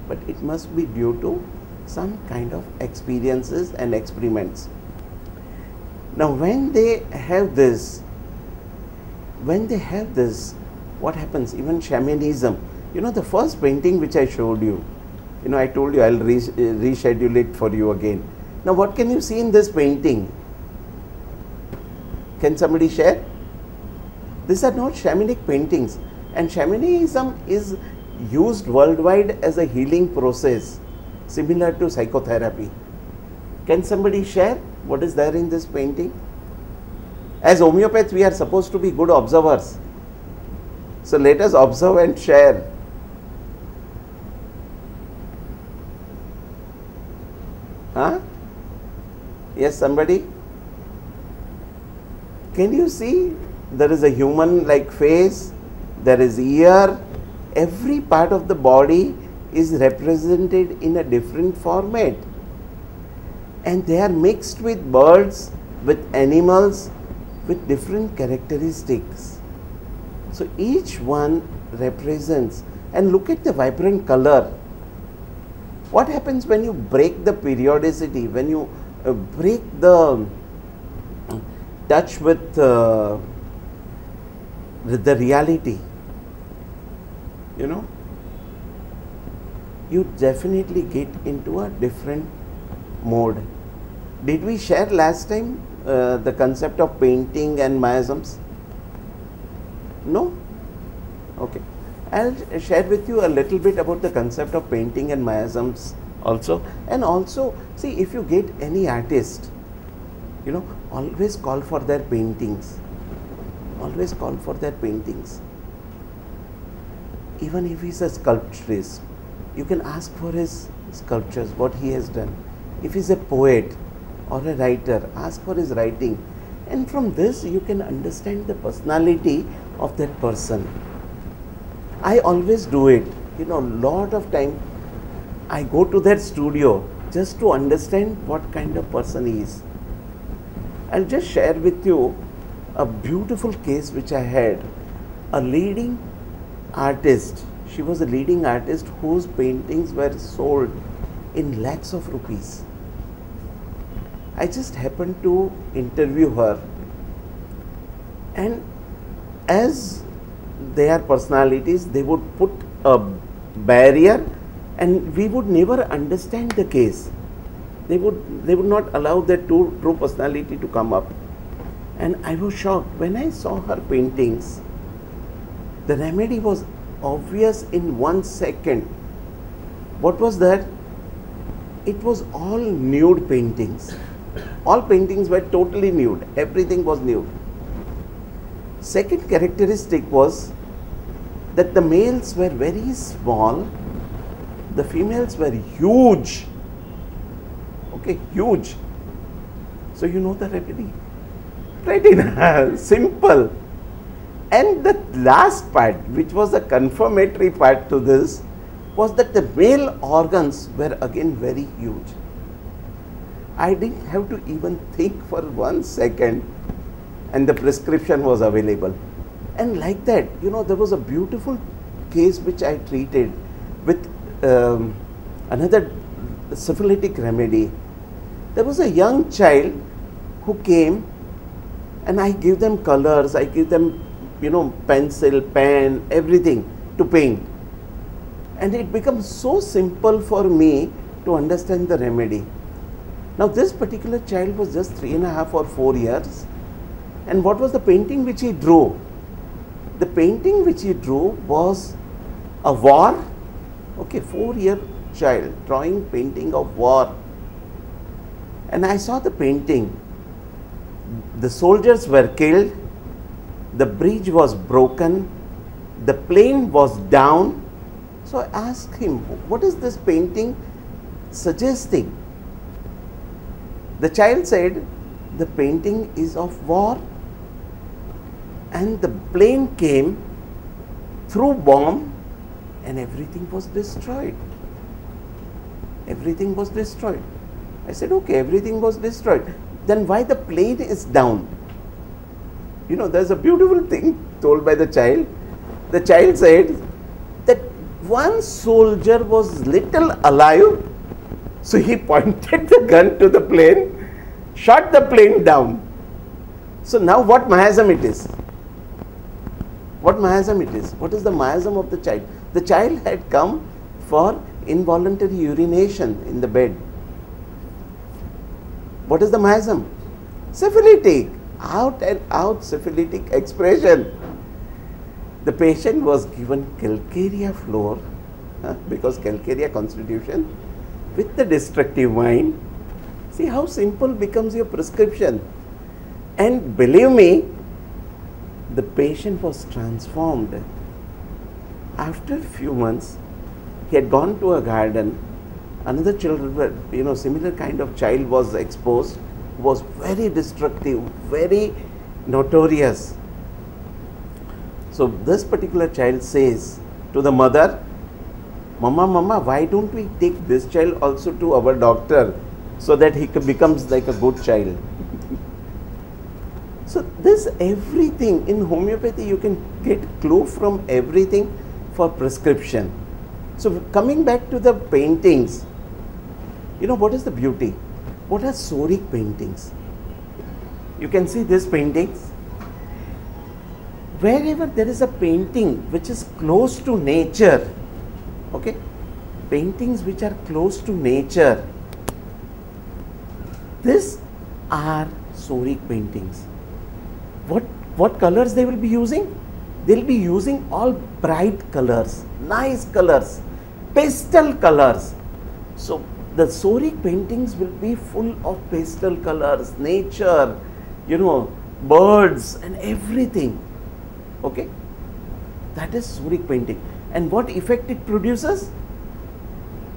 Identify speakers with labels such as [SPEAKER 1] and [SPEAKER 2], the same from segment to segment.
[SPEAKER 1] but it must be due to some kind of experiences and experiments. Now when they have this, what happens? Even shamanism, you know, the first painting which I showed you, you know, I told you I'll reschedule it for you again. Now what can you see in this painting? Can somebody share? These are not shamanic paintings, and shamanism is used worldwide as a healing process similar to psychotherapy. Can somebody share what is there in this painting? As homeopaths, we are supposed to be good observers. So let us observe and share. Huh? Yes, somebody? Can you see? There is a human like face, there is ear, every part of the body is represented in a different format, and they are mixed with birds, with animals, with different characteristics. So each one represents, and look at the vibrant color. What happens when you break the periodicity, when you break the touch with the reality, you know, you definitely get into a different mode. Did we share last time the concept of painting and miasms? No? Okay. I'll share with you a little bit about the concept of painting and miasms also. And also, see, if you get any artist, you know, always call for their paintings. Always call for their paintings. Even if he's a sculpturist, you can ask for his sculptures, what he has done. If he's a poet or a writer, ask for his writing. And from this, you can understand the personality of that person. I always do it. You know, lot of time I go to that studio just to understand what kind of person he is. I'll just share with you a beautiful case which I had. A leading artist, she was a leading artist whose paintings were sold in lakhs of rupees. I just happened to interview her, and as their personalities, they would put a barrier and we would never understand the case. They would not allow their true personality to come up. And I was shocked when I saw her paintings. The remedy was obvious in 1 second. What was that? It was all nude paintings. All paintings were totally nude. Everything was nude. Second characteristic was that the males were very small, the females were huge. Okay, huge. So you know the remedy. Right? Simple. And the last part, which was a confirmatory part to this, was that the male organs were again very huge. I didn't have to even think for 1 second, and the prescription was available. And like that, you know, there was a beautiful case which I treated with another syphilitic remedy. There was a young child who came, and I give them colors, I give them, you know, pencil, pen, everything to paint. And it becomes so simple for me to understand the remedy. Now this particular child was just 3.5 or 4 years. And what was the painting which he drew? The painting which he drew was a war. Okay, 4-year child drawing painting of war. And I saw the painting. The soldiers were killed. The bridge was broken. The plane was down. So I asked him, what is this painting suggesting? The child said, the painting is of war, and the plane came, threw bomb, and everything was destroyed. Everything was destroyed. I said, okay, everything was destroyed. Then why the plane is down? You know, there's a beautiful thing told by the child. The child said that one soldier was little alive, so he pointed the gun to the plane, shot the plane down. So now what miasm it is? What miasm it is? What is the miasm of the child? The child had come for involuntary urination in the bed. What is the miasm? Syphilitic, out and out syphilitic expression. The patient was given calcarea floor, because calcarea constitution, with the destructive mind. See how simple becomes your prescription. And believe me, the patient was transformed. After a few months, he had gone to a garden. Another children, similar kind of child was exposed, was very destructive, very notorious. So this particular child says to the mother, Mama, why don't we take this child also to our doctor so that he becomes like a good child? So this everything in homeopathy, you can get clue from everything for prescription. So coming back to the paintings, what is the beauty? What are Soric paintings? You can see these paintings. Wherever there is a painting which is close to nature, okay, paintings which are close to nature, these are Soric paintings. What colors they will be using? They will be using all bright colors, nice colors, pastel colors. So the Soric paintings will be full of pastel colors, nature, birds and everything. Okay, that is Soric painting. And what effect it produces?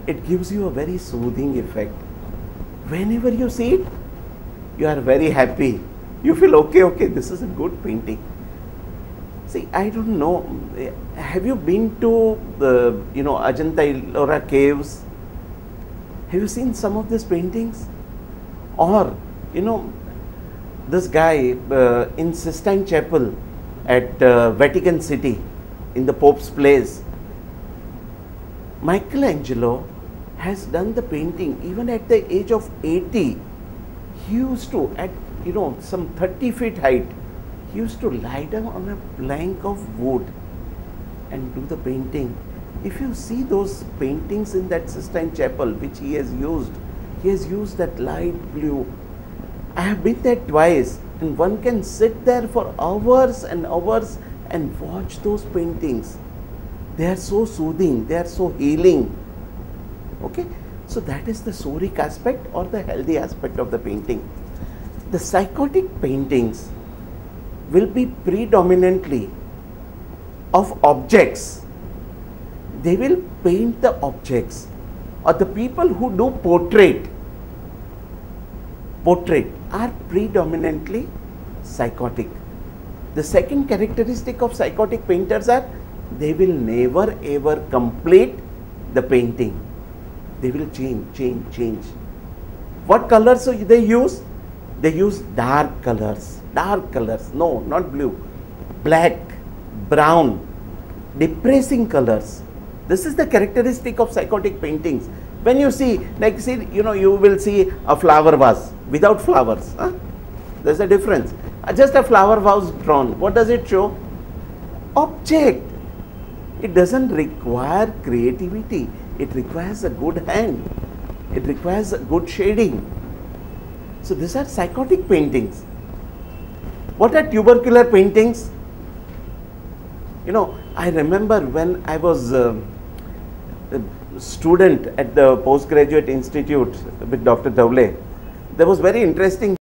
[SPEAKER 1] It gives you a very soothing effect. Whenever you see it, you are very happy. You feel okay, this is a good painting. See, I don't know, have you been to the, Ajanta Ellora caves? Have you seen some of these paintings? Or, this guy in Sistine Chapel at Vatican City, in the Pope's Place, Michelangelo has done the painting even at the age of 80. He used to, at some 30 feet height, he used to lie down on a plank of wood and do the painting. If you see those paintings in that Sistine Chapel which he has used that light blue. I have been there twice, and one can sit there for hours and hours and watch those paintings. They are so soothing, they are so healing. Okay, so that is the Soric aspect or the healthy aspect of the painting. The psychotic paintings will be predominantly of objects. They will paint the objects, or the people who do portrait are predominantly psychotic. The second characteristic of psychotic painters are they will never ever complete the painting. They will change. What colors they use? They use dark colors, no, not blue, black, brown, depressing colors. This is the characteristic of psychotic paintings. When you see, you will see a flower vase without flowers. There's a difference. Just a flower vase drawn. What does it show? Object. It doesn't require creativity. It requires a good hand. It requires a good shading. So these are psychotic paintings. What are tubercular paintings? I remember when I was a student at the postgraduate institute with Dr. Dawle, there was very interesting